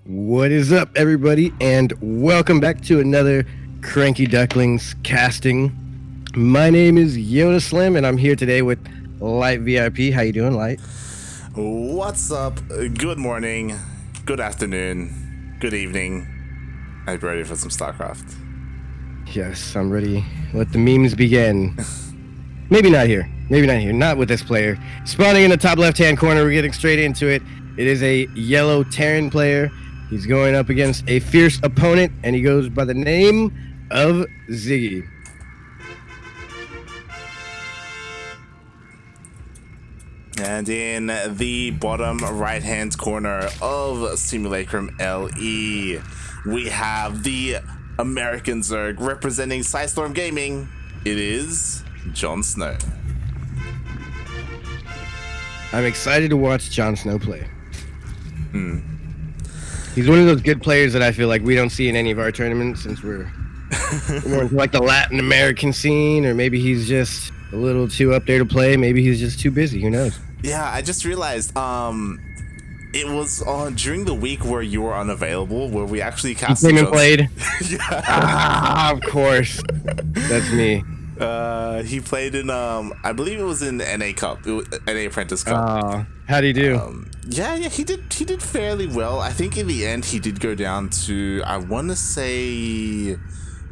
What is up, everybody, and welcome back to another CranKy Ducklings casting. My name is Yodaslim, and I'm here today with Light VIP. How you doing, Light? What's up? Good morning, good afternoon, good evening. I'm ready for some StarCraft. Yes, I'm ready. Let the memes begin. Maybe not here. Maybe not here. Not with this player. Spawning in the top left-hand corner, we're getting straight into it. It is a yellow Terran player. He's going up against a fierce opponent, and he goes by the name of Ziggy. And in the bottom right-hand corner of Simulacrum LE, we have the American Zerg representing Storm Gaming. It is JonSnow. I'm excited to watch JonSnow play. He's one of those good players that I feel like we don't see in any of our tournaments since we're more into like the Latin American scene, or maybe he's just a little too up there to play. Maybe he's just too busy. Who knows? Yeah, I just realized it was during the week where you were unavailable where we actually cast. Came and played. Yeah. Of course, that's me. He played in I believe it was in NA Cup, NA Apprentice Cup. How'd he do? Yeah, he did fairly well. I think in the end he did go down to, I want to say,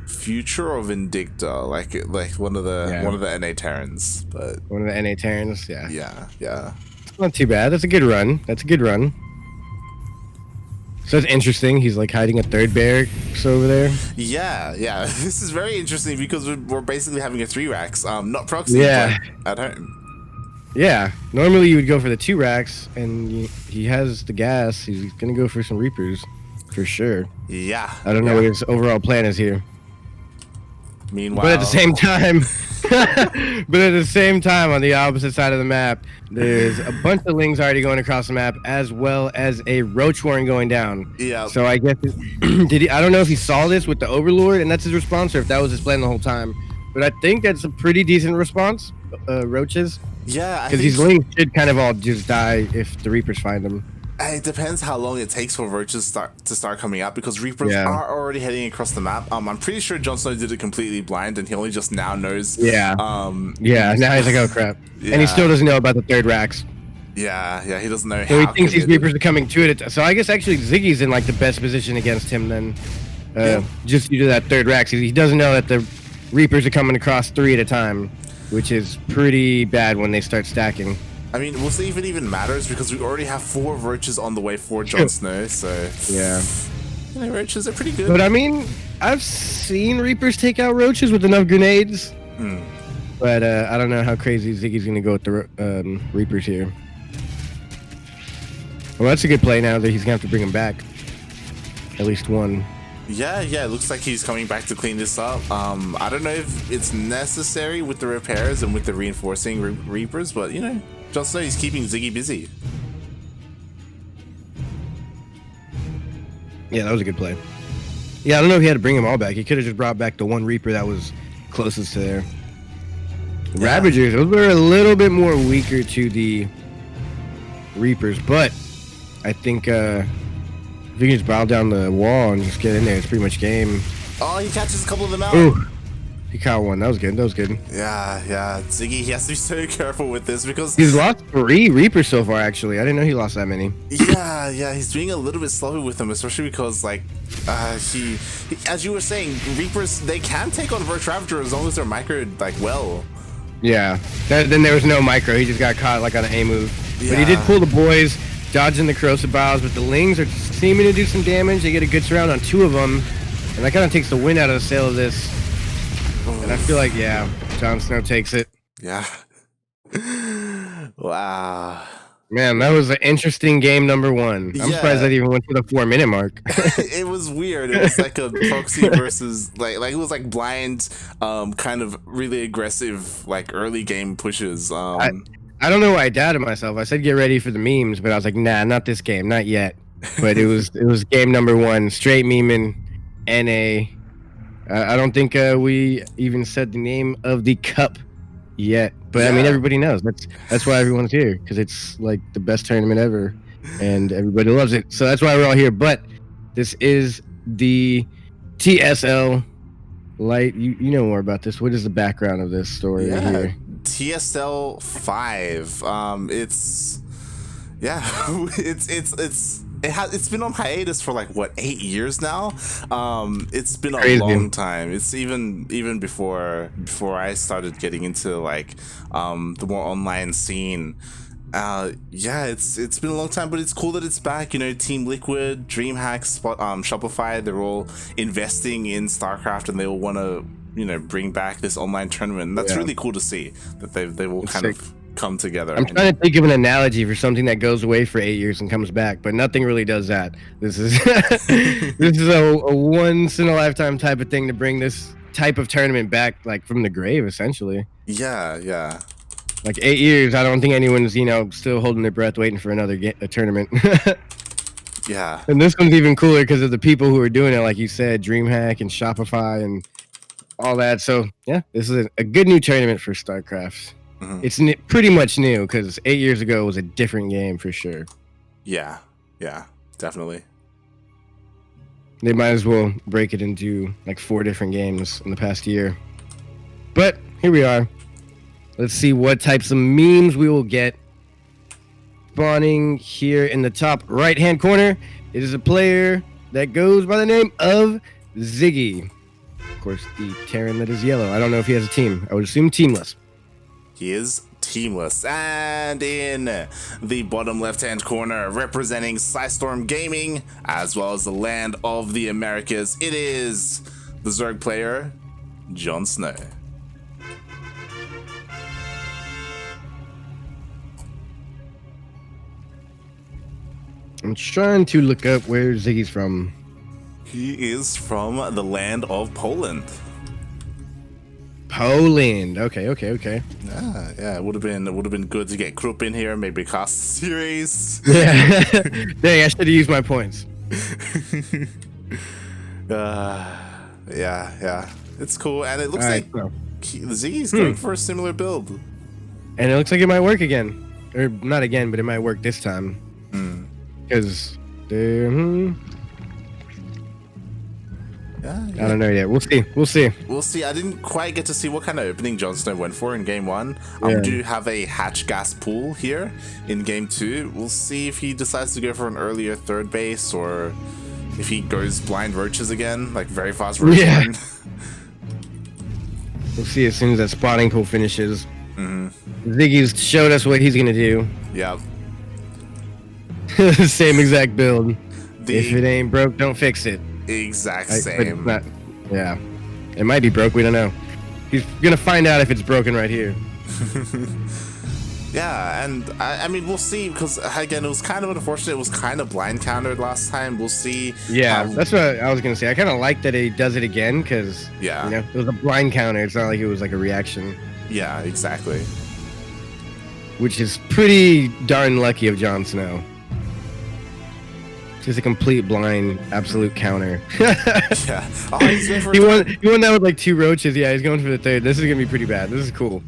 Future or Vindicta, like one of the NA Terrans, but one of the NA Terrans. yeah. It's not too bad. That's a good run. So it's interesting. He's like hiding a third barracks over there. Yeah. This is very interesting because we're basically having a 3 racks, not proxy, Yeah. but at home. Yeah. Normally you would go for the 2 racks, and he has the gas. He's gonna go for some Reapers, for sure. Yeah. I don't know what his overall plan is here. Meanwhile, But at the same time, on the opposite side of the map, there's a bunch of Lings already going across the map, as well as a Roach Warren going down. Yeah. So I guess I don't know if he saw this with the Overlord and that's his response, or if that was his plan the whole time. But I think that's a pretty decent response. Roaches. Yeah. Because these Lings should kind of all just die if the Reapers find them. It depends how long it takes for Roaches to start coming out, because Reapers are already heading across the map. I'm pretty sure JonSnow did it completely blind, and he only just now knows. Yeah. Now he's like, oh crap, and he still doesn't know about the third racks. Yeah, he doesn't know. So he thinks these Reapers are coming to it. So I guess actually Ziggy's in like the best position against him then, just due to that third rack. He doesn't know that the Reapers are coming across 3 at a time, which is pretty bad when they start stacking. I mean, we'll see if it even matters, because we already have 4 Roaches on the way for JonSnow, so... Yeah. You know, Roaches are pretty good. But I mean, I've seen Reapers take out Roaches with enough grenades. But I don't know how crazy Ziggy's going to go with the Reapers here. Well, that's a good play now that he's going to have to bring him back. At least one. Yeah, it looks like he's coming back to clean this up. I don't know if it's necessary with the repairs and with the reinforcing Reapers, but, you know... JonSnow, he's keeping Ziggy busy. Yeah, that was a good play. Yeah, I don't know if he had to bring them all back. He could have just brought back the one Reaper that was closest to there. Yeah. Ravagers, those were a little bit more weaker to the Reapers, but I think if you can just bow down the wall and just get in there, it's pretty much game. Oh, he catches a couple of them out. Ooh. He caught one. That was good. Yeah. Ziggy, he has to be so careful with this, because he's lost 3 Reapers so far. Actually, I didn't know he lost that many. Yeah. He's being a little bit sloppy with them, especially because, like, he as you were saying, Reapers, they can take on Verge Ravager as long as they're microed like well. Yeah. Then there was no micro. He just got caught like on an A move. Yeah. But he did pull the boys, dodging the corrosive bows. But the Lings are seeming to do some damage. They get a good surround on 2 of them, and that kind of takes the wind out of the sail of this. And I feel like, JonSnow takes it. Yeah. Wow. Man, that was an interesting game number 1. I'm surprised that even went to the 4-minute mark. It was weird. It was like a proxy versus like it was like blind, kind of really aggressive, like early game pushes. I don't know why I doubted myself. I said get ready for the memes, but I was like, nah, not this game, not yet. But it was game number 1, straight memeing, NA. I don't think we even said the name of the cup yet, but I mean, everybody knows. That's why everyone's here, because it's like the best tournament ever, and everybody loves it. So that's why we're all here. But This is the TSL light. You know more about this. What is the background of this story here? TSL 5. It's it's been on hiatus for like what, 8 years now. It's been a long time. It's even before I started getting into like the more online scene. It's been a long time, but it's cool that it's back. You know, Team Liquid, DreamHack, Shopify, they're all investing in StarCraft, and they all want to, you know, bring back this online tournament. And that's really cool to see that they will kind of come together. I'm trying to think of an analogy for something that goes away for 8 years and comes back, but nothing really does that. This is this is a once in a lifetime type of thing to bring this type of tournament back, like from the grave, essentially. Yeah. Like 8 years, I don't think anyone's, you know, still holding their breath waiting for another tournament. Yeah. And this one's even cooler because of the people who are doing it, like you said, DreamHack and Shopify and all that. So, yeah, this is a good new tournament for StarCraft. Mm-hmm. It's pretty much new because 8 years ago it was a different game for sure. Yeah, definitely. They might as well break it into like 4 different games in the past year. But here we are. Let's see what types of memes we will get. Spawning here in the top right-hand corner, it is a player that goes by the name of Ziggy. Of course, the Terran that is yellow. I don't know if he has a team. I would assume teamless. He is teamless. And in the bottom left-hand corner, representing Psystorm Gaming, as well as the land of the Americas, it is the Zerg player, JonSnow. I'm trying to look up where Ziggy's from. He is from the land of Poland. Poland. Okay. Yeah. It would have been good to get Krupp in here, maybe cast the series. Yeah. Dang, I should have used my points. Yeah. It's cool, and it looks like Ziggy's going for a similar build. And it looks like it might work again, or not again, but it might work this time. Because I don't know yet. We'll see. I didn't quite get to see what kind of opening JonSnow went for in game 1. Do have a hatch gas pool here in game 2. We'll see if he decides to go for an earlier third base, or if he goes blind roaches again, like very fast roach line. We'll see as soon as that spawning pool finishes. Ziggy's showed us what he's gonna do. Yep. Same exact build. If it ain't broke, don't fix it. Same. Yeah. It might be broke, we don't know. He's gonna find out if it's broken right here. Yeah, and I mean, we'll see, because again, it was kind of unfortunate. It was kind of blind countered last time. We'll see. Yeah, that's what I was gonna say. I kind of like that he does it again, because you know, it was a blind counter. It's not like it was like a reaction. Yeah, exactly. Which is pretty darn lucky of JonSnow. Just a complete blind, absolute counter. Yeah. Oh, he's going for he won that with like 2 roaches. Yeah, he's going for the third. This is gonna be pretty bad. This is cool.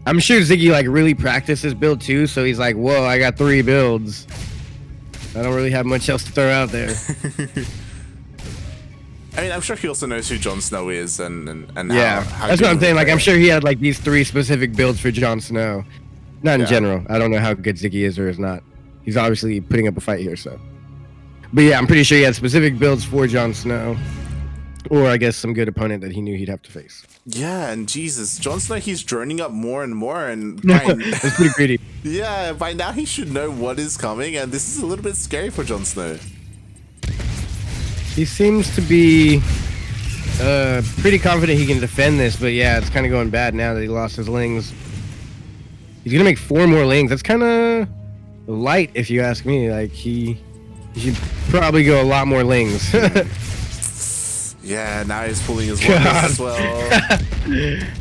I'm sure Ziggy like really practiced his build too, so he's like, whoa, I got 3 builds. I don't really have much else to throw out there. I mean, I'm sure he also knows who JonSnow is and how that's what I'm saying. Like, I'm sure he had like these 3 specific builds for JonSnow. Not in general. I don't know how good Ziggy is or is not. He's obviously putting up a fight here, so. But yeah, I'm pretty sure he had specific builds for JonSnow. Or I guess some good opponent that he knew he'd have to face. Yeah, and Jesus, JonSnow, he's droning up more and more, and it's pretty greedy. Yeah, by now he should know what is coming, and this is a little bit scary for JonSnow. He seems to be pretty confident he can defend this, but yeah, it's kind of going bad now that he lost his lings. He's gonna make 4 more lings. That's kind of light, if you ask me. Like he should probably go a lot more lings. Yeah, now he's pulling his one as well.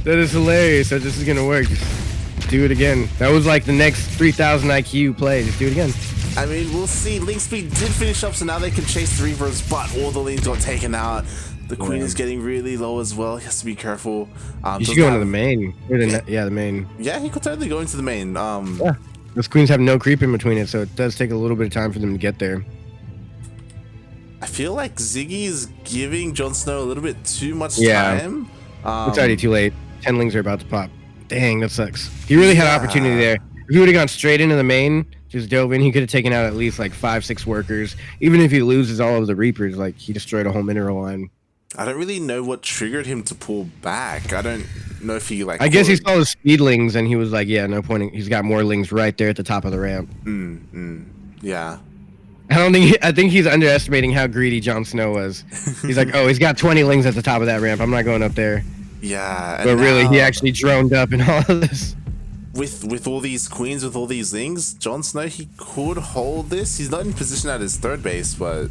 That is hilarious. So this is gonna work. Just do it again. That was like the next 3,000 IQ play. Just do it again. I mean, we'll see. Link speed did finish up, so now they can chase the Reavers, but all the lanes got taken out. The Queen is getting really low as well. He has to be careful. You should go into the main. The main. Yeah, he could totally go into the main. Yeah. Those Queens have no creep in between it, so it does take a little bit of time for them to get there. I feel like Ziggy is giving JonSnow a little bit too much Yeah. time. It's already too late. 10 lings are about to pop. Dang, that sucks. He really had an opportunity there. If he would have gone straight into the main, just dove in, he could have taken out at least like 5-6 workers. Even if he loses all of the Reapers, like he destroyed a whole mineral line. I don't really know what triggered him to pull back. I don't know if he like. I guess he saw the speedlings and he was like, yeah, no point. He's got more lings right there at the top of the ramp. Yeah. I think he's underestimating how greedy JonSnow was. He's like, oh, he's got 20 lings at the top of that ramp. I'm not going up there. Yeah. But really, he actually droned up in all of this. With all these queens, with all these lings, JonSnow, he could hold this. He's not in position at his third base, but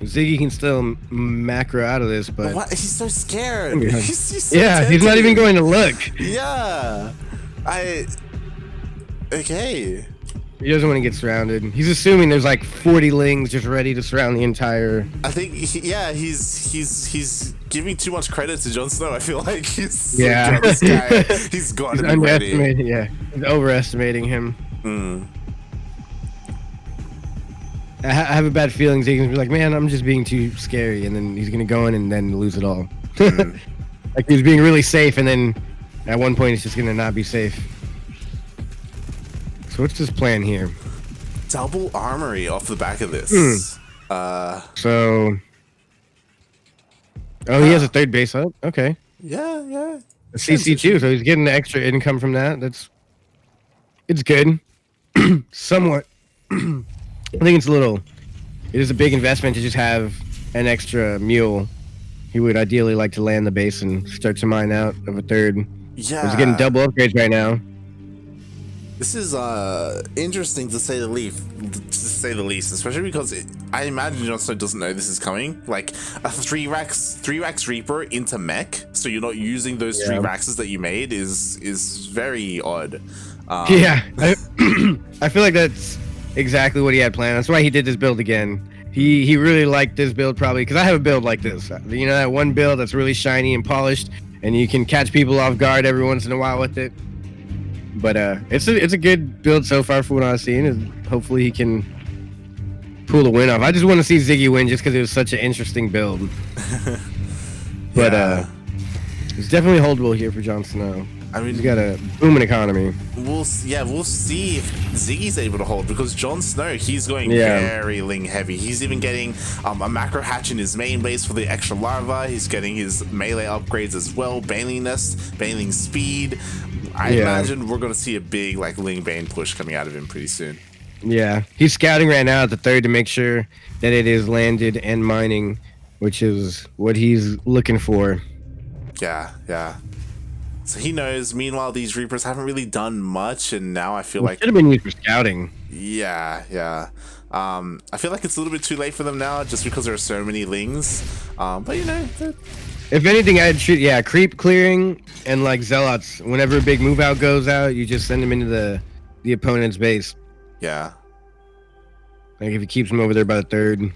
Ziggy can still macro out of this, but what? He's so scared. He's so he's not even going to look. Yeah. Okay. He doesn't want to get surrounded. He's assuming there's like 40 lings just ready to surround the entire. I think, he's giving too much credit to JonSnow. I feel like he's this guy. He's got to be ready. Yeah, he's overestimating him. I have a bad feeling Ziggy's gonna be like, man, I'm just being too scary, and then he's gonna go in and then lose it all. Like he's being really safe, and then at one point he's just gonna not be safe. So what's this plan here? Double armory off the back of this. So, he has a third base up. Okay. Yeah. A CC2, so he's getting the extra income from that. It's good. Somewhat. I think it is a big investment to just have an extra mule. He would ideally like to land the base and start to mine out of a third. Yeah. He's getting double upgrades right now. This is interesting to say the least, especially because I imagine JonSnow doesn't know this is coming. Like a 3-rax Reaper into mech, so you're not using those 3 raxes that you made is very odd. Yeah, I feel like that's exactly what he had planned. That's why he did this build again. He really liked this build probably because I have a build like this. You know, that one build that's really shiny and polished, and you can catch people off guard every once in a while with it. But it's a good build so far for what I've seen, and hopefully he can pull the win off. I just want to see Ziggy win just because it was such an interesting build. But it's definitely holdable here for JonSnow. I mean, he's got a booming economy. We'll see if Ziggy's able to hold, because JonSnow, he's going very ling heavy. He's even getting a macro hatch in his main base for the extra larva. He's getting his melee upgrades as well, baneliness, baneling speed. I imagine we're going to see a big like ling bane push coming out of him pretty soon. Yeah, he's scouting right now at the third to make sure that it is landed and mining, which is what he's looking for. Yeah. So he knows. Meanwhile, these Reapers haven't really done much, and now I feel like should have been used for scouting. Yeah. I feel like it's a little bit too late for them now, just because there are so many lings. But you know, if anything, I'd shoot creep clearing and like zealots. Whenever a big move out goes out, you just send them into the opponent's base. Yeah. Like if he keeps them over there by the third.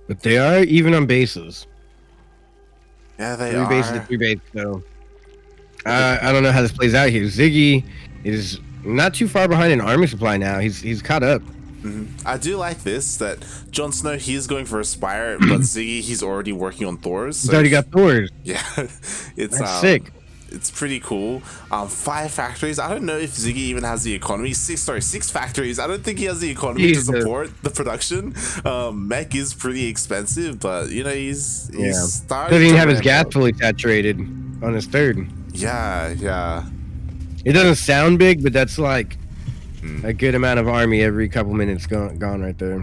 But they are even on bases. Yeah, they 3 are. 3 bases to 3 bases, so I don't know how this plays out here. Ziggy is not too far behind in army supply now. He's caught up. I do like this, that JonSnow, he's going for Aspire, but Ziggy, he's already working on Thors. So he's already got Thors. Yeah, That's sick. It's pretty cool. 5 factories. I don't know if Ziggy even has the economy. 6 factories. I don't think he has the economy to support the production. Mech is pretty expensive, but you know he's starting. Doesn't even have his gas fully saturated on his third. Yeah. It doesn't sound big, but that's like a good amount of army every couple minutes gone right there.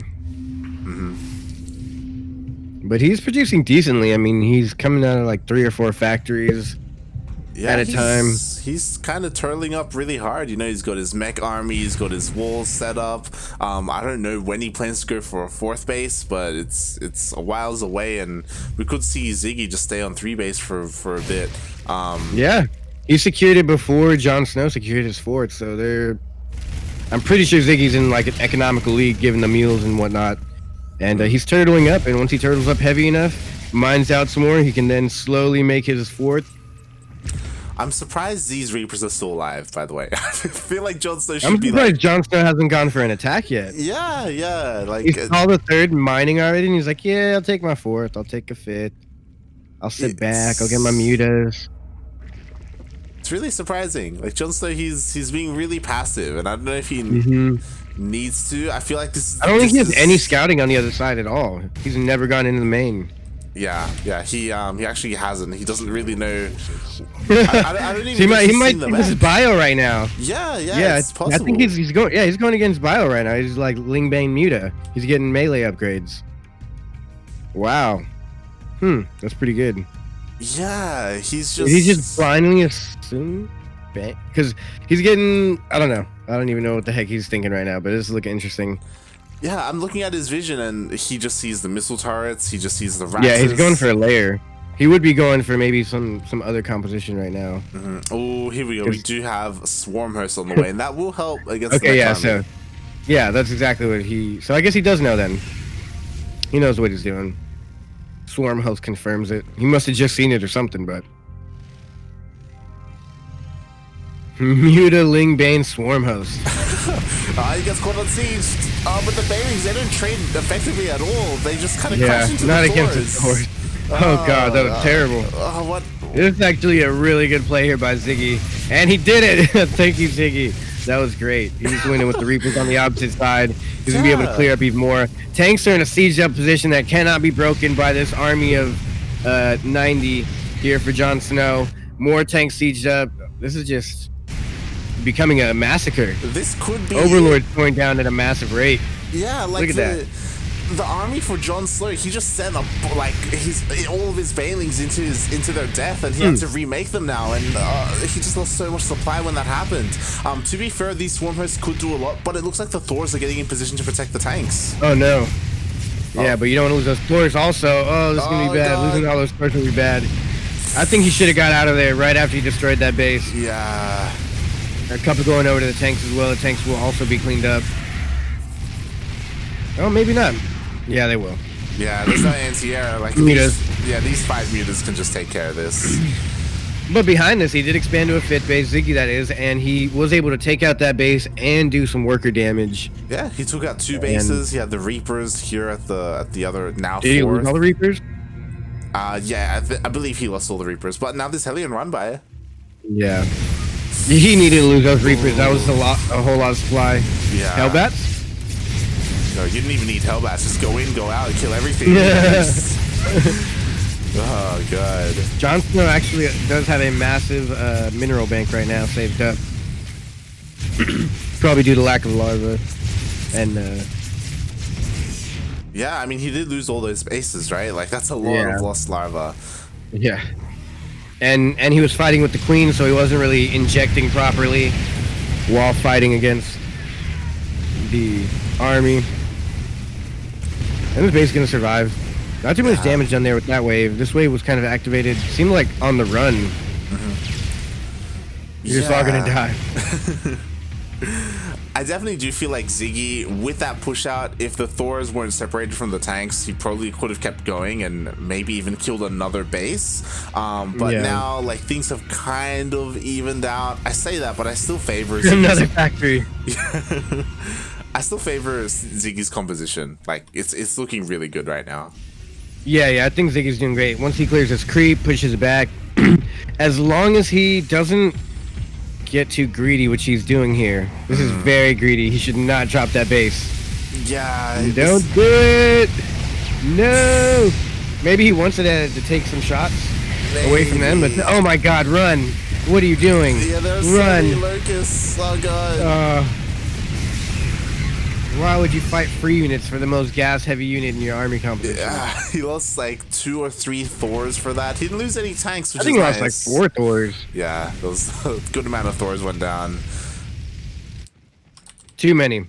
But he's producing decently. I mean, he's coming out of like 3 or 4 factories. At a time. He's kind of turtling up really hard. You know, he's got his mech army, he's got his walls set up. I don't know when he plans to go for a 4th base, but it's a whiles away, and we could see Ziggy just stay on 3 base for a bit. Yeah, he secured it before JonSnow secured his fort, so I'm pretty sure Ziggy's in like an economical league, given the mules and whatnot. And he's turtling up, and once he turtles up heavy enough, mines out some more, he can then slowly make his 4th. I'm surprised these Reapers are still alive, by the way. I feel like JonSnow should I'm be surprised like... JonSnow hasn't gone for an attack yet. Yeah. Like, He's called a third mining already, and he's like, yeah, I'll take my fourth. I'll take a fifth. I'll sit back. I'll get my mutas. It's really surprising. Like, JonSnow, he's being really passive, and I don't know if he needs to. I feel like this... I don't think he has any scouting on the other side at all. He's never gone into the main. Yeah, he actually hasn't. He doesn't really know. I don't even he might think this is Bio right now. Yeah, it's possible. I think he's going. Yeah, he's going against Bio right now. He's like Lingbane Muta. He's getting melee upgrades. Wow. That's pretty good. Yeah, he's just finally assumed because he's getting. I don't know. I don't even know what the heck he's thinking right now, but it's looking interesting. Yeah, I'm looking at his vision, and he just sees the missile turrets. He just sees the Raptors. Yeah, he's going for a layer. He would be going for maybe some other composition right now. Oh, here we go. We do have Swarm Host on the way, and that will help against. Okay, yeah. So, yeah, that's exactly what he. So I guess he does know then. He knows what he's doing. Swarm Host confirms it. He must have just seen it or something, but. Muta Lingbane Swarm Host. He gets caught on siege. But the Banelings, they don't trade effectively at all. They just kind of crash into not the against the Thors. Oh god, that was terrible. What? This is actually a really good play here by Ziggy. And he did it! Thank you, Ziggy. That was great. He's winning with the Reapers on the opposite side. He's going to be able to clear up even more. Tanks are in a siege up position that cannot be broken by this army of 90 here for JonSnow. More tanks sieged up. This is just becoming a massacre. This could be Overlord's going down at a massive rate. Yeah, like look at that. The army for JonSnow, he just sent up like all of his Banelings into their death, and he had to remake them now, and he just lost so much supply when that happened. To be fair, these Swarm Hosts could do a lot, but it looks like the Thors are getting in position to protect the tanks. Oh no. Yeah, but you don't want to lose those Thors also. Oh, this is going to be bad. God. Losing all those Thors will be bad. I think he should have got out of there right after he destroyed that base. Yeah. A couple going over to the tanks as well. The tanks will also be cleaned up. Oh, maybe not. Yeah, they will. Yeah, there's no anti-air. Like these 5 mutas can just take care of this. But behind this, he did expand to a 5th base, Ziggy that is, and he was able to take out that base and do some worker damage. Yeah, he took out 2 bases. He had the Reapers here at the other now 4th. Did he lose all the Reapers? Yeah, I believe he lost all the Reapers, but now there's Hellion run by. Yeah. He needed to lose those Reapers. That was a whole lot of supply. Yeah. Hellbats? No, you didn't even need Hellbats. Just go in, go out, and kill everything. Oh, God. JonSnow actually does have a massive mineral bank right now saved up. Probably due to lack of larva. And, yeah, I mean, he did lose all those bases, right? Like, that's a lot of lost larva. Yeah. And he was fighting with the Queen, so he wasn't really injecting properly while fighting against the army. And this base is going to survive. Not too much damage done there with that wave. This wave was kind of activated. Seemed like on the run. You're just all going to die. I definitely do feel like Ziggy, with that push out, if the Thors weren't separated from the tanks, he probably could have kept going and maybe even killed another base. But now, like, things have kind of evened out. I say that, but I still favor another factory. I still favor Ziggy's composition. Like, it's looking really good right now. Yeah, I think Ziggy's doing great. Once he clears his creep, pushes it back, as long as he doesn't get too greedy, which he's doing here. This is very greedy. He should not drop that base. Yeah. Don't do it. No. Maybe he wants it to take some shots away from them, but oh my God, run. What are you doing? Yeah, there's run. So many locusts. Oh God. Why would you fight free units for the most gas-heavy unit in your army composition? Yeah, he lost like 2 or 3 Thors for that. He didn't lose any tanks, which I think is he lost nice. like 4 Thors. Yeah, those a good amount of Thors went down. Too many.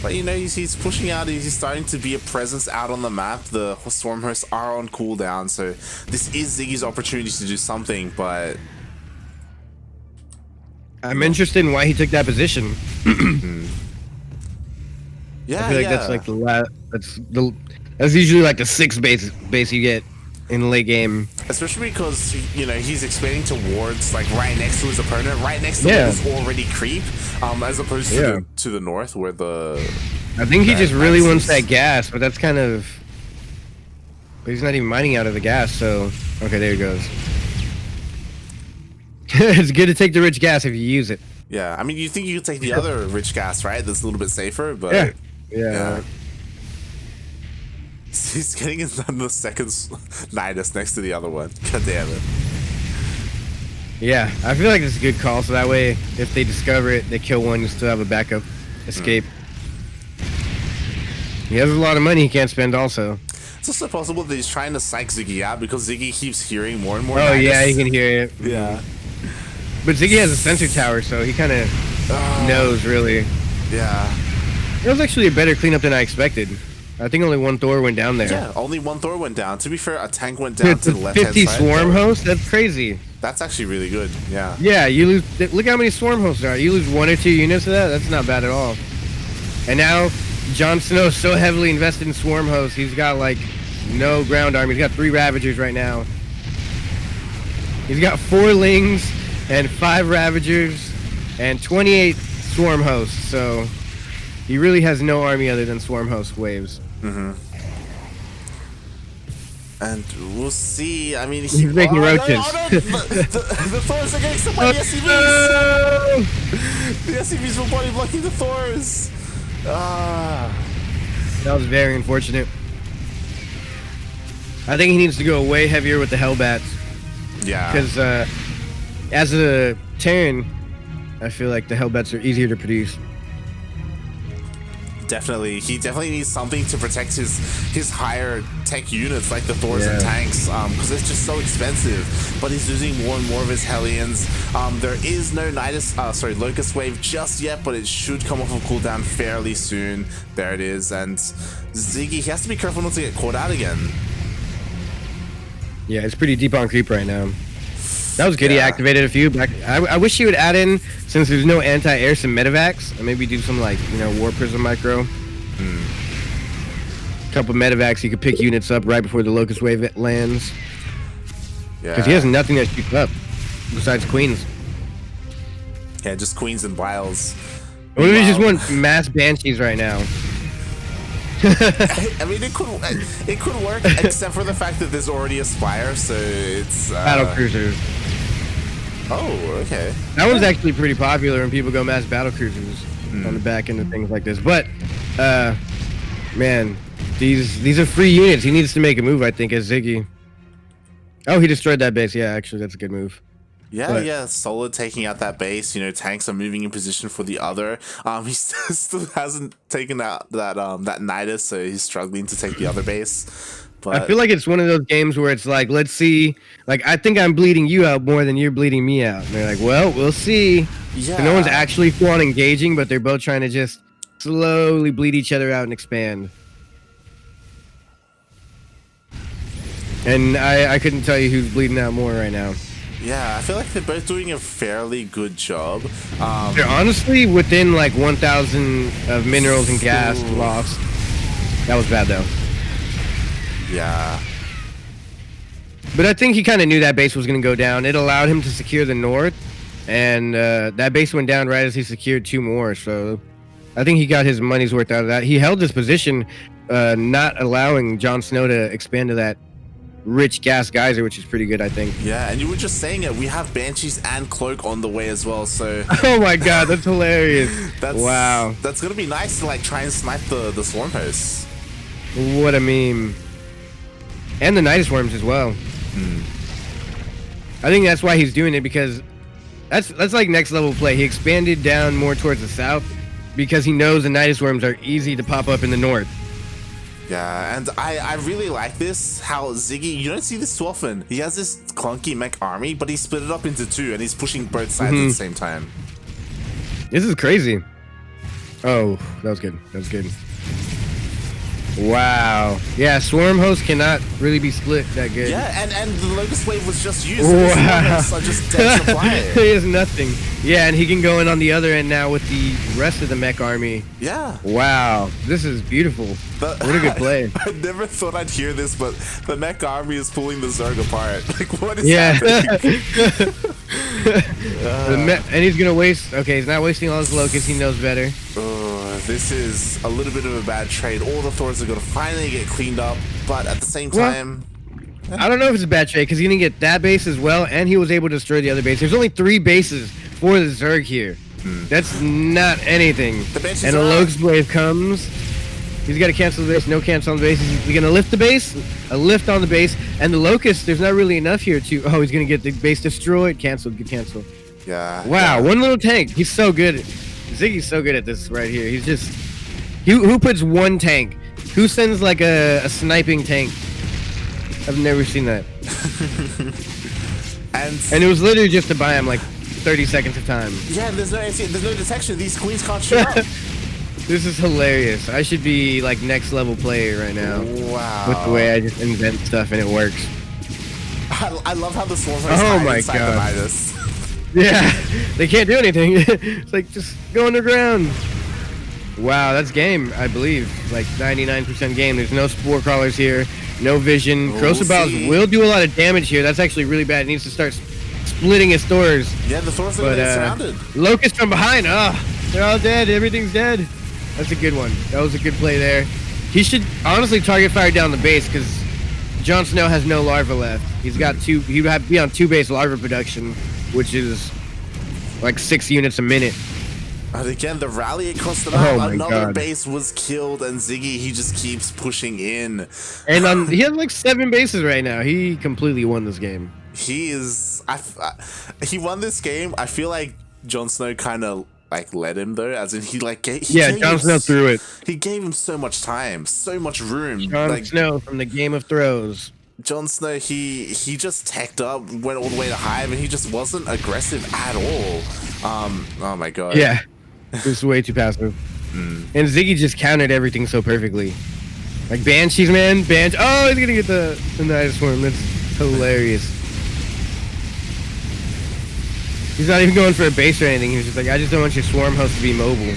But you know, he's pushing out. He's starting to be a presence out on the map. The Swarm Hosts are on cooldown, so this is Ziggy's opportunity to do something. But I'm interested in why he took that position. Yeah, I feel like that's like that's usually like the 6th base you get. in late game. Especially because, you know, he's expanding towards, like, right next to his opponent, right next to where there's already creep, as opposed to the north, where the... I think he just really wants that gas, but that's kind of... But he's not even mining out of the gas, so... Okay, there he goes. It's good to take the rich gas if you use it. Yeah, I mean, you think you could take the other rich gas, right? That's a little bit safer, but... Yeah. He's getting the second Nidus next to the other one. God damn it. Yeah, I feel like it's a good call, so that way, if they discover it, they kill one, you still have a backup escape. He has a lot of money he can't spend also. It's also possible that he's trying to psych Ziggy out because Ziggy keeps hearing more and more Nidus. yeah, he can hear it. Yeah. But Ziggy has a sensor tower, so he kind of knows, really. Yeah. It was actually a better cleanup than I expected. I think only one Thor went down there. Yeah, only one Thor went down. To be fair, a tank went down to the left-hand side. 50 swarm hosts? That's crazy. That's actually really good, yeah. Yeah, you lose... Look how many swarm hosts there are. You lose 1 or 2 units of that? That's not bad at all. And now, JonSnow is so heavily invested in swarm hosts, he's got, like, no ground army. He's got 3 Ravagers right now. He's got 4 Lings and 5 Ravagers and 28 swarm hosts, so... He really has no army other than swarm host waves. And we'll see. I mean, he's making roaches. The Thors are getting stuck by the SCVs. The SCVs were body blocking the Thors. That was very unfortunate. I think he needs to go way heavier with the Hellbats. Yeah. Because as a Terran, I feel like the Hellbats are easier to produce. Definitely, he definitely needs something to protect his higher tech units like the Thors and tanks, because it's just so expensive. But he's losing more and more of his Hellions. There is no Locust Wave just yet, but it should come off of cooldown fairly soon. There it is, and Ziggy, he has to be careful not to get caught out again. Yeah, it's pretty deep on creep right now. That was good. He activated a few. But I wish he would add in, since there's no anti-air, some medevacs, and maybe do some, like, you know, War Prism micro. Couple medevacs, he could pick units up right before the Locust Wave lands. Yeah. Because he has nothing that shoots up besides Queens. Yeah, just Queens and Wiles. What if he just want mass Banshees right now? I mean, it could work, except for the fact that there's already a Spire, so it's... Battle Cruisers. Oh, okay. That one's actually pretty popular when people go mass battle cruisers on the back end of things like this. But, man, these are free units. He needs to make a move, I think, as Ziggy. Oh, he destroyed that base. Yeah, actually, that's a good move. Yeah, Solid taking out that base. You know, tanks are moving in position for the other. He still hasn't taken out that Nidus, so he's struggling to take the other base. But I feel like it's one of those games where it's like, let's see, like, I think I'm bleeding you out more than you're bleeding me out. And they're like, well, we'll see. Yeah. So no one's actually full on engaging, but they're both trying to just slowly bleed each other out and expand. And I couldn't tell you who's bleeding out more right now. Yeah, I feel like they're both doing a fairly good job. They're honestly within like 1,000 of minerals and gas lost. That was bad though. Yeah. But I think he kind of knew that base was going to go down. It allowed him to secure the north, and that base went down right as he secured 2 more. So I think he got his money's worth out of that. He held his position, not allowing JonSnow to expand to that rich gas geyser, which is pretty good, I think. Yeah, and you were just saying it. We have Banshees and Cloak on the way as well, so... Oh my god, that's hilarious. Wow. That's going to be nice to, like, try and snipe the Swarm Hosts. What a meme. And the Nidus Worms as well. I think that's why he's doing it, because that's like next level play. He expanded down more towards the south because he knows the Nidus Worms are easy to pop up in the north. Yeah, and I really like this, how Ziggy, you don't see this too often. He has this clunky mech army, but he split it up into 2, and he's pushing both sides at the same time. This is crazy. Oh, that was good. That was good. Wow. Yeah, Swarm Host cannot really be split that good. Yeah, and the Locust Wave was just used. Wow. So just dead supply. He has nothing. Yeah, and he can go in on the other end now with the rest of the mech army. Yeah. Wow. This is beautiful. What a good play. I never thought I'd hear this, but the mech army is pulling the Zerg apart. Like, what is happening? And he's going to waste... Okay, he's not wasting all his Locusts. He knows better. This is a little bit of a bad trade. All the Thors are going to finally get cleaned up, but at the same time... I don't know if it's a bad trade, because he's going to get that base as well, and he was able to destroy the other base. There's only 3 bases for the Zerg here. That's not anything. And a Locust Wave comes. He's got to cancel the base. No cancel on the base. He's going to lift the base. A lift on the base. And the Locust, there's not really enough here to... Oh, he's going to get the base destroyed. Canceled. Good cancel. Yeah. Wow, one little tank. He's so good. Ziggy's so good at this right here. He's just... Who puts one tank? Who sends like a sniping tank? I've never seen that. and it was literally just to buy him like 30 seconds of time. Yeah, there's no detection. These queens can't shoot up. This is hilarious. I should be like next level player right now. Wow. With the way I just invent stuff and it works. I love how the swarms are inside the Midas. Yeah, they can't do anything. It's like just go underground. Wow, that's game, I believe. Like 99% game. There's no spore crawlers here, no vision. Corrosive Bows will do a lot of damage here. That's actually really bad. It needs to start splitting his Thors. Yeah, the Thors are going to get surrounded. Locust from behind. They're all dead. Everything's dead. That's a good one. That was a good play there. He should honestly target fire down the base because JonSnow has no larva left. He's got 2. He would have to be on 2 base larva production, which is like 6 units a minute. And again, the rally across the map, another God. Base was killed, and Ziggy, he just keeps pushing in. And he has like 7 bases right now. He completely won this game. He is... he won this game. I feel like JonSnow kind of like led him though, as in JonSnow threw it. He gave him so much time, so much room. JonSnow from the Game of Throws. JonSnow, he just teched up, went all the way to Hive, and he just wasn't aggressive at all. Oh my god. Yeah. It was way too passive. And Ziggy just countered everything so perfectly. Like Banshees, man. Oh, he's gonna get the Night Swarm. That's hilarious. He's not even going for a base or anything. He's just like, I just don't want your Swarm Host to be mobile.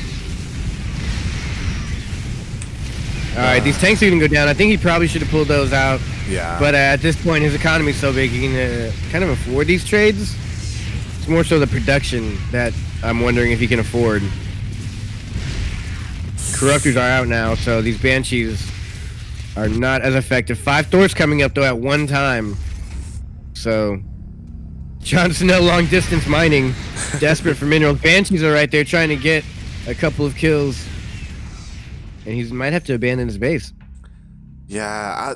Alright, these tanks are gonna go down. I think he probably should have pulled those out. Yeah. But at this point, his economy's so big, he can kind of afford these trades. It's more so the production that I'm wondering if he can afford. Corruptors are out now, so these Banshees are not as effective. 5 Thors coming up, though, at one time. So, JonSnow long distance mining, desperate for minerals. Banshees are right there trying to get a couple of kills. And he might have to abandon his base. Yeah,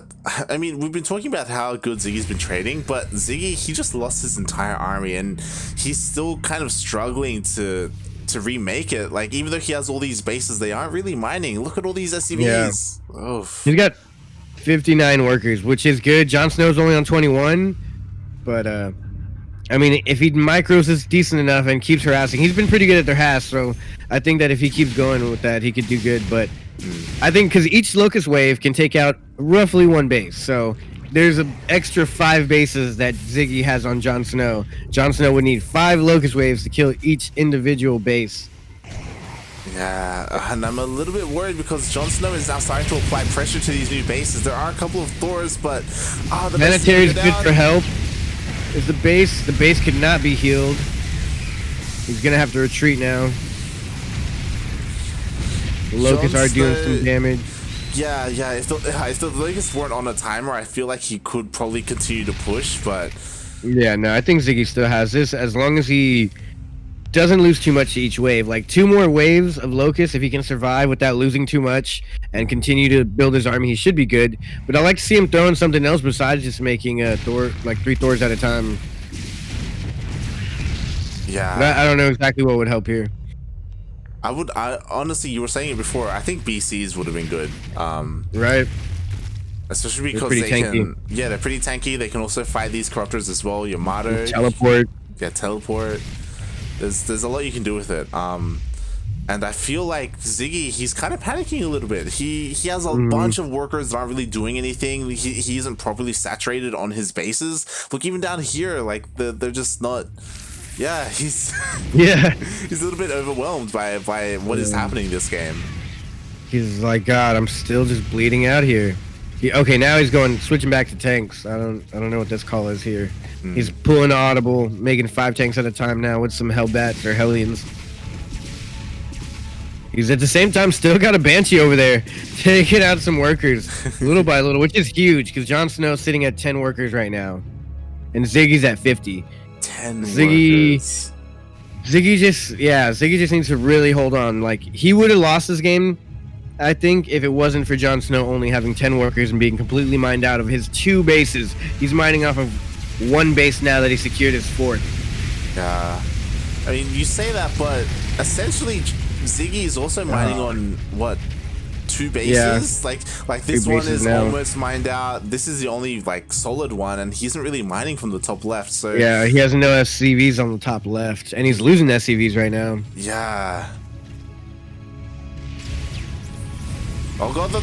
I mean, we've been talking about how good Ziggy's been trading, but Ziggy, he just lost his entire army, and he's still kind of struggling to remake it. Like, even though he has all these bases, they aren't really mining. Look at all these SCVs. Yeah. He's got 59 workers, which is good. JonSnow's only on 21, but I mean, if he micros is decent enough and keeps harassing, he's been pretty good at their harass, so I think that if he keeps going with that, he could do good. But I think because each Locust Wave can take out roughly 1 base, so there's an extra 5 bases that Ziggy has on JonSnow. JonSnow would need 5 Locust Waves to kill each individual base. Yeah, and I'm a little bit worried because JonSnow is now starting to apply pressure to these new bases. There are a couple of Thors, but the Planetary is good for help. Is the base could not be healed. He's gonna have to retreat now. The Locusts are doing some damage. Yeah. If the Locusts weren't on a timer, I feel like he could probably continue to push, but yeah, no, I think Ziggy still has this as long as he doesn't lose too much to each wave. Like 2 more waves of Locusts, if he can survive without losing too much and continue to build his army, he should be good. But I like to see him throwing something else besides just making a Thor, like 3 Thors at a time. Yeah, I don't know exactly what would help here. I honestly, you were saying it before, I think BCs would have been good. Right. Especially because they can, they're pretty tanky. They can also fight these corruptors as well. Yamato, teleport. Yeah, teleport. There's a lot you can do with it. And I feel like Ziggy, he's kind of panicking a little bit. He has a bunch of workers that aren't really doing anything. He isn't properly saturated on his bases. Look, even down here, like they're just not. Yeah, he's he's a little bit overwhelmed by what is happening this game. He's like, God, I'm still just bleeding out here. Okay, now he's switching back to tanks. I don't know what this call is here. He's pulling audible, making 5 tanks at a time now with some Hellbats or Hellions. He's at the same time still got a Banshee over there, taking out some workers little by little, which is huge because JonSnow's sitting at 10 workers right now, and Ziggy's at 50. 10 workers. Ziggy just needs to really hold on. Like, he would have lost this game, I think, if it wasn't for JonSnow only having 10 workers and being completely mined out of his 2 bases. He's mining off of 1 base now that he secured his 4th. Yeah, I mean, you say that, but essentially Ziggy is also mining on what, 2 bases? Like this one is now almost mined out. This is the only like solid one, and he isn't really mining from the top left. So yeah, he has no SCVs on the top left, and he's losing SCVs right now. Yeah. Oh god, oh,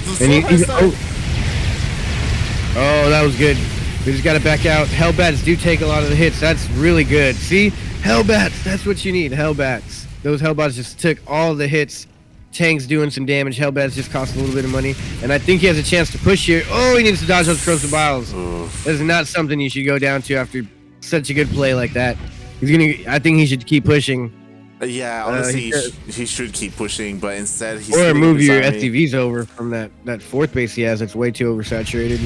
that was good. We just gotta back out. Hellbats do take a lot of the hits. That's really good. See, Hellbats. That's what you need. Hellbats. Those Hellbats just took all the hits. Tanks doing some damage. Hellbats just cost a little bit of money. And I think he has a chance to push here. Oh, he needs to dodge those corrosive biles. That is not something you should go down to after such a good play like that. I think he should keep pushing. Yeah, honestly, he should keep pushing, but instead he's... Or move your SCVs over from that 4th base he has. It's way too oversaturated.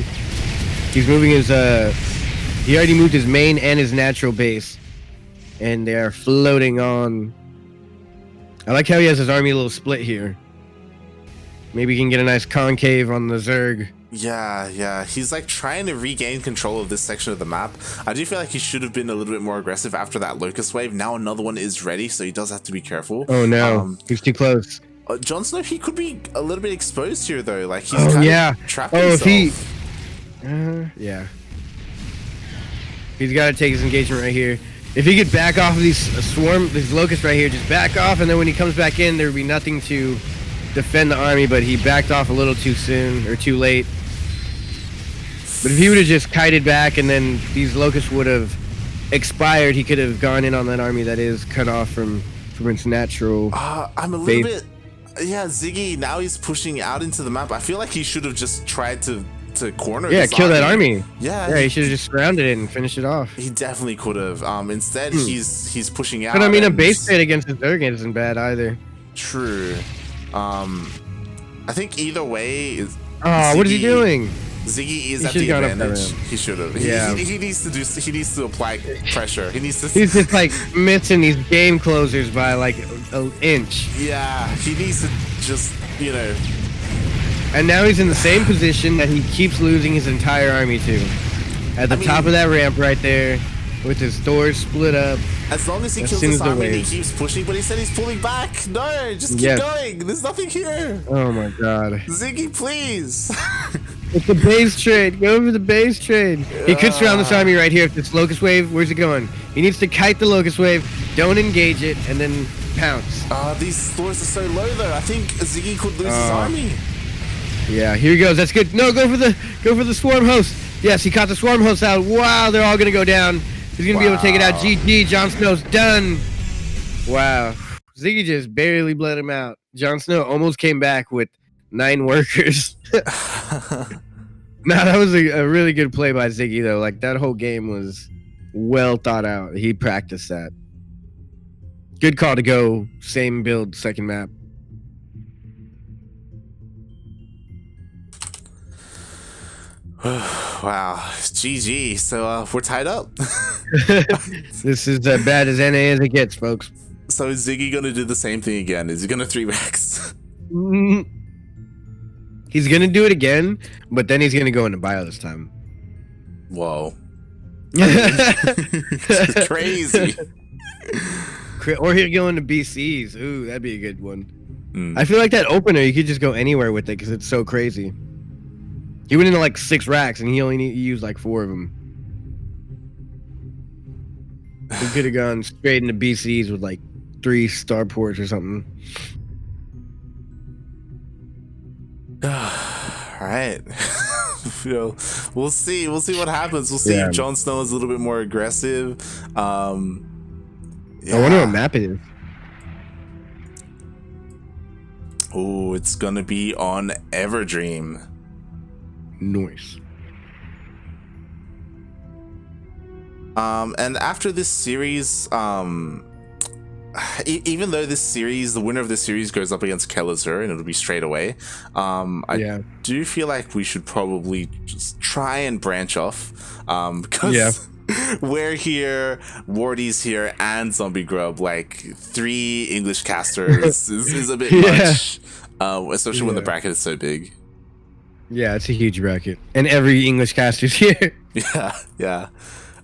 He's moving his... He already moved his main and his natural base. And they are floating on... I like how he has his army a little split here. Maybe he can get a nice concave on the Zerg. Yeah. He's like trying to regain control of this section of the map. I do feel like he should have been a little bit more aggressive after that Locust Wave. Now another one is ready, so he does have to be careful. Oh no, he's too close. JonSnow, he could be a little bit exposed here though. Like he's kind of trapped himself. He's got to take his engagement right here. If he could back off of these locusts right here, just back off, and then when he comes back in, there would be nothing to defend the army, but he backed off a little too soon, or too late. But if he would have just kited back and then these locusts would have expired, he could have gone in on that army that is cut off from its natural I'm a little bit... Yeah, Ziggy, now he's pushing out into the map. I feel like he should have just tried to corner kill that army. Yeah, he should have just surrounded it and finished it off. He definitely could have. Instead, he's pushing out. But I mean, a base trade against the Zerg isn't bad either. True. I think either way is... what is he doing? Ziggy is at the advantage. He should have. Yeah. He needs to apply pressure. He's just like missing these game closers by like an inch. Yeah, he needs to just, And now he's in the same position that he keeps losing his entire army to. At the top of that ramp right there, with his doors split up. As long as he kills this army, he keeps pushing, but he said he's pulling back. No, just keep going. There's nothing here. Oh my god. Ziggy, please. It's the base trade. Go for the base trade. He could surround this army right here. If this locust wave, where's it going? He needs to kite the locust wave, don't engage it, and then pounce. These stores are so low though. I think Ziggy could lose his army. Yeah, here he goes. That's good. No, go for the swarm host. Yes, he caught the swarm host out. Wow, they're all gonna go down. He's gonna be able to take it out. GG, JonSnow's done. Wow, Ziggy just barely bled him out. JonSnow almost came back with 9 workers. Nah, that was a really good play by Ziggy though. Like that whole game was well thought out. He practiced that. Good call to go. Same build, second map. Wow, GG. So we're tied up. This is as bad as NA as it gets, folks. So is Ziggy gonna do the same thing again? Is he gonna 3-Rex? He's gonna do it again, but then he's gonna go into bio this time. Whoa. That's crazy. Or he'll go into BCs. Ooh, that'd be a good one. I feel like that opener, you could just go anywhere with it because it's so crazy. He went into like 6 racks and he only used like 4 of them. He could have gone straight into BCs with like 3 starports or something. Right. We'll see. We'll see what happens. We'll see if JonSnow is a little bit more aggressive. I wonder what map it is. Oh, it's gonna be on Everdream. Nice. And after this series, even though this series, the winner of this series goes up against Kelazur and it'll be straight away, I do feel like we should probably just try and branch off, because we're here, Wardy's here, and Zombie Grub, like 3 English casters is a bit much, especially when the bracket is so big. Yeah, it's a huge bracket, and every English caster's here. Yeah.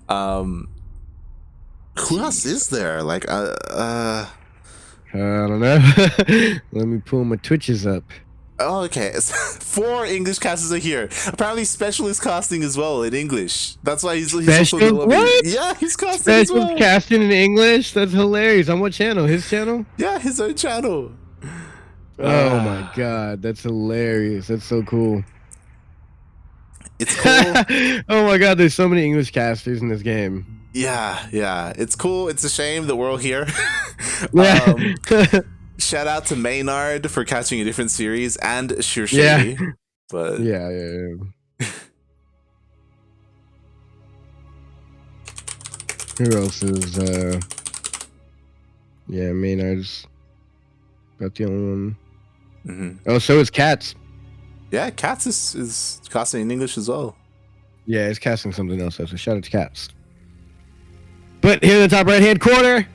Who else is there? Like, I don't know. Let me pull my Twitches up. Oh, okay. 4 English casters are here. Apparently, Specialist casting as well in English. That's why he's also the one. What? Yeah, he's casting as well. Casting in English? That's hilarious. On what channel? His channel? Yeah, his own channel. Oh my god, that's hilarious. That's so cool. It's cool. Oh my god, there's so many English casters in this game. Yeah, it's cool. It's a shame that we're all here. Shout out to Maynard for catching a different series and Shirshady. Yeah. But yeah. Who else is Maynard's about the only one. Oh, so is Cats. Yeah, Cats is casting in English as well. Yeah, it's casting something else. So shout out to Cats. But here in the top right-hand corner,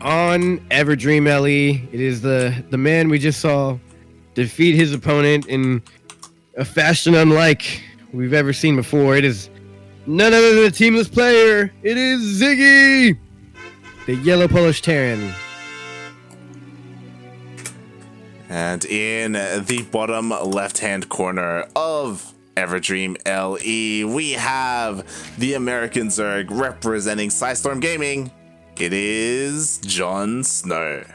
on Everdream LE, it is the man we just saw defeat his opponent in a fashion unlike we've ever seen before. It is none other than a teamless player. It is Ziggy, the yellow Polish Terran. And in the bottom left-hand corner of Everdream LE, we have the American Zerg representing Psystorm Gaming. It is JonSnow.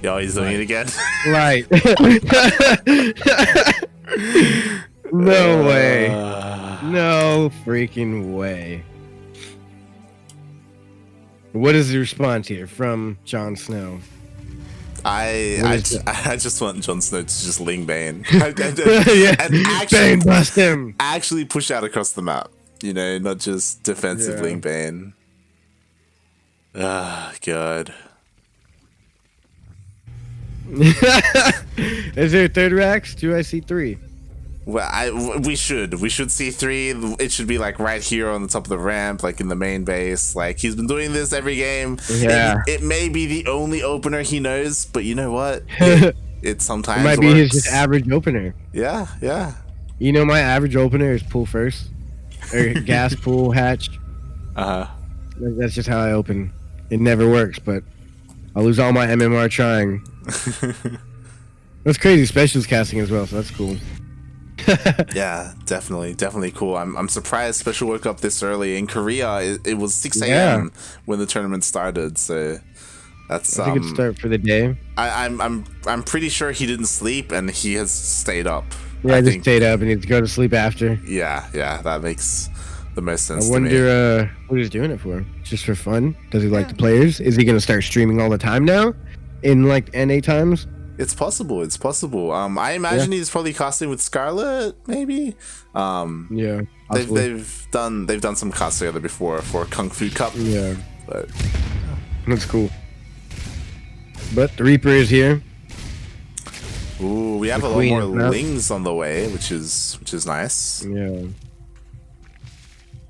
Yo, he's doing it again. Right. No way. No freaking way. What is the response here from JonSnow? I just want JonSnow to just Ling Bane. And Bane bust him. Actually push out across the map. You know, not just defensive Ling Bane. Ah, God. Is there 3rd racks? Do I see 3? Well, we should see 3. It should be like right here on the top of the ramp, like in the main base. Like, he's been doing this every game. Yeah. It may be the only opener he knows, but you know what? It sometimes it might be works. his just average opener. Yeah. You know, my average opener is pool first, or gas pool hatch. That's just how I open. It never works, but I'll lose all my MMR trying. That's crazy. Specialist casting as well, so that's cool. Yeah, definitely cool. I'm surprised Special woke up this early. In Korea, it was 6 a.m. when the tournament started, so that's a good start for the day. I'm pretty sure he didn't sleep and he has stayed up. Yeah, I just stayed up and needs to go to sleep after. Yeah, that makes the most sense. I wonder what he's doing it for. Just for fun? Does he like the players? Is he gonna start streaming all the time now, in like NA times? It's possible. I imagine he's probably casting with Scarlet, maybe. Yeah. They've done some casts together before for Kung Fu Cup. Yeah. But that's cool. But the Reaper is here. Ooh, we have a lot more Lings on the way, which is nice. Yeah.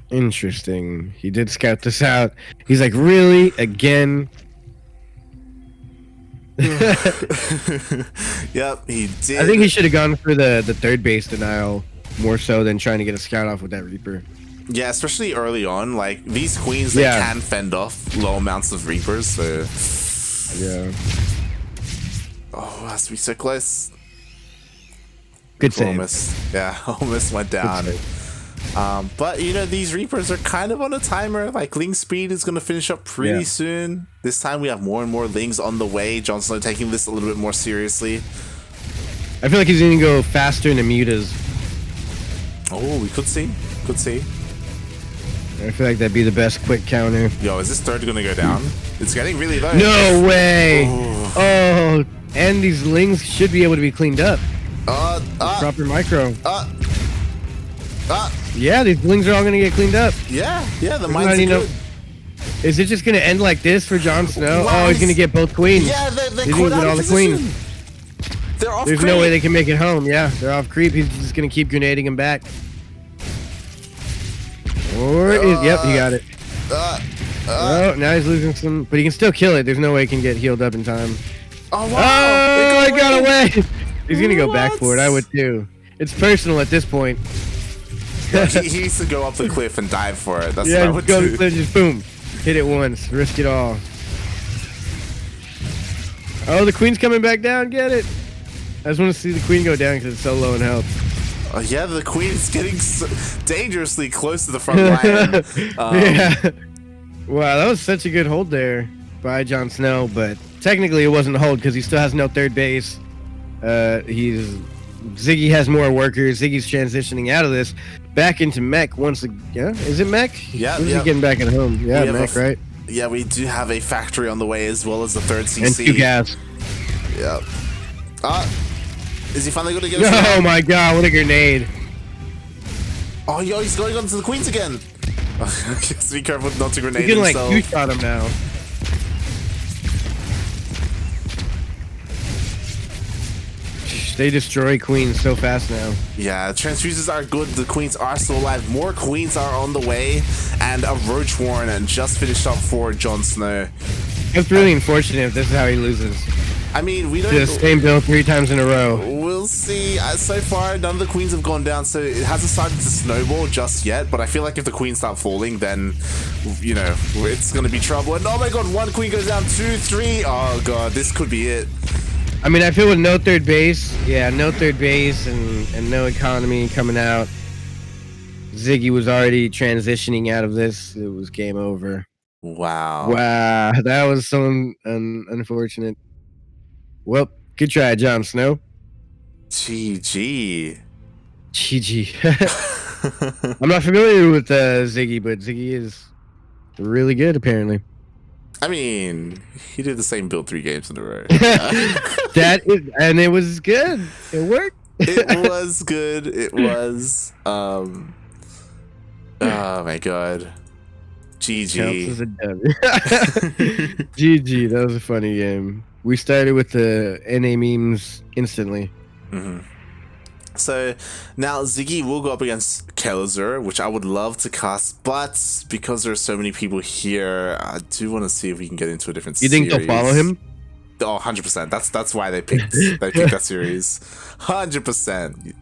Interesting. He did scout this out. He's like, really? Again? Yep, he did. I think he should have gone for the 3rd base denial more so than trying to get a scout off with that Reaper. Yeah, especially early on. Like, these queens, they can fend off low amounts of Reapers, so... Yeah. Oh, has to be so close. Good save. Almost went down. But you know, these Reapers are kind of on a timer. Like Ling speed is going to finish up pretty soon. This time we have more and more Lings on the way. JonSnow taking this a little bit more seriously. I feel like he's going to go faster into mutas. Oh, we could see. Could see. I feel like that'd be the best quick counter. Yo, is this third going to go down? It's getting really low. No way! Oh, and these Lings should be able to be cleaned up. Proper micro. Yeah, these Lings are all going to get cleaned up. Yeah, the mines are good. Is it just going to end like this for JonSnow? Oh, he's going to get both queens. Yeah, they're he's going to get all the queens. They're off There's creep. no way they can make it home. Yeah, they're off creep. He's just going to keep grenading him back. Yep, he got it. Oh, now he's losing some, but he can still kill it. There's no way he can get healed up in time. Oh, wow. Oh, it got away. He's going to go back for it. I would too. It's personal at this point. Yeah, he needs to go up the cliff and dive for it. That's what I would do. Just boom. Hit it once. Risk it all. Oh, the queen's coming back down. Get it. I just want to see the queen go down because it's so low in health. Oh, yeah, the queen's getting dangerously close to the front line. Yeah. Wow, that was such a good hold there by JonSnow, but technically it wasn't a hold because he still has no third base. Ziggy has more workers. Ziggy's transitioning out of this back into mech once again. Yeah? Is it mech? Yeah. He's getting back at home. Yeah, mech, right? Yeah, we do have a factory on the way as well as the third CC. And 2 gas. Yeah. Is he finally going to get us? Oh my god, what a grenade. Oh, yo, he's going on to the queens again. Be careful not to grenade himself. He can, like, two-shot him now. They destroy queens so fast now. Yeah, transfuses are good. The queens are still alive. More queens are on the way. And a Roach Warren just finished up for JonSnow. It's really unfortunate if this is how he loses. I mean, we don't... The same build 3 times in a row. We'll see. So far, none of the queens have gone down, so it hasn't started to snowball just yet. But I feel like if the queens start falling, then, you know, it's going to be trouble. And oh my god, 1 queen goes down, 2, 3. Oh god, this could be it. I mean, I feel with no third base, no third base and no economy coming out, Ziggy was already transitioning out of this. It was game over. Wow. Wow, that was so unfortunate. Well, good try, JonSnow. GG. GG. I'm not familiar with Ziggy, but Ziggy is really good, apparently. I mean, he did the same build 3 games in a row. And it was good. It worked. It was good. It was. Oh my god. GG. Counts as a W. GG. That was a funny game. We started with the NA memes instantly. Mm-hmm. So now Ziggy will go up against Kelazur, which I would love to cast, but because there are so many people here, I do want to see if we can get into a different series. You think they'll follow him? Oh, 100%. That's why they picked that series. 100%.